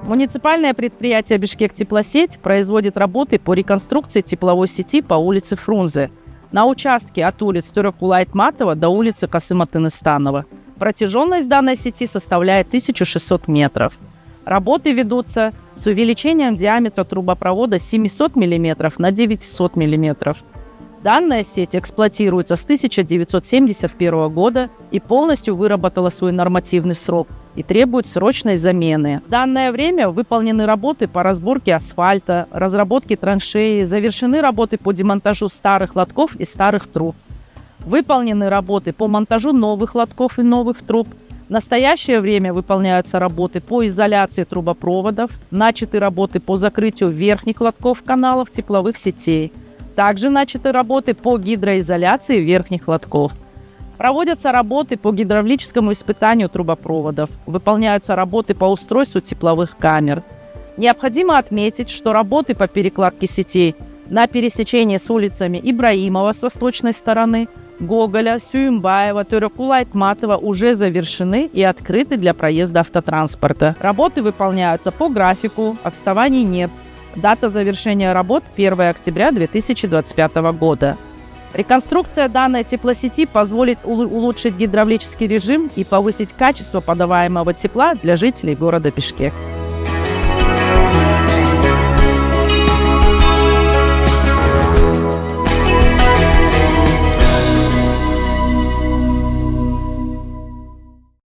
Муниципальное предприятие «Бишкек-Теплосеть» производит работы по реконструкции тепловой сети по улице Фрунзе на участке от улиц Тюрекулайт-Матова до улицы Касыма-Тыныстанова. Протяженность данной сети составляет 1600 метров. Работы ведутся с увеличением диаметра трубопровода с 700 мм на 900 мм. Данная сеть эксплуатируется с 1971 года и полностью выработала свой нормативный срок и требует срочной замены. В данное время выполнены работы по разборке асфальта, разработке траншеи, завершены работы по демонтажу старых лотков и старых труб. Выполнены работы по монтажу новых лотков и новых труб. В настоящее время выполняются работы по изоляции трубопроводов, начаты работы по закрытию верхних лотков каналов тепловых сетей. Также начаты работы по гидроизоляции верхних лотков. Проводятся работы по гидравлическому испытанию трубопроводов. Выполняются работы по устройству тепловых камер. Необходимо отметить, что работы по перекладке сетей на пересечении с улицами Ибраимова с восточной стороны, Гоголя, Сюимбаева, Тюрекулайт-Матова уже завершены и открыты для проезда автотранспорта. Работы выполняются по графику, отставаний нет. Дата завершения работ – 1 октября 2025 года. Реконструкция данной теплосети позволит улучшить гидравлический режим и повысить качество подаваемого тепла для жителей города Бишкек.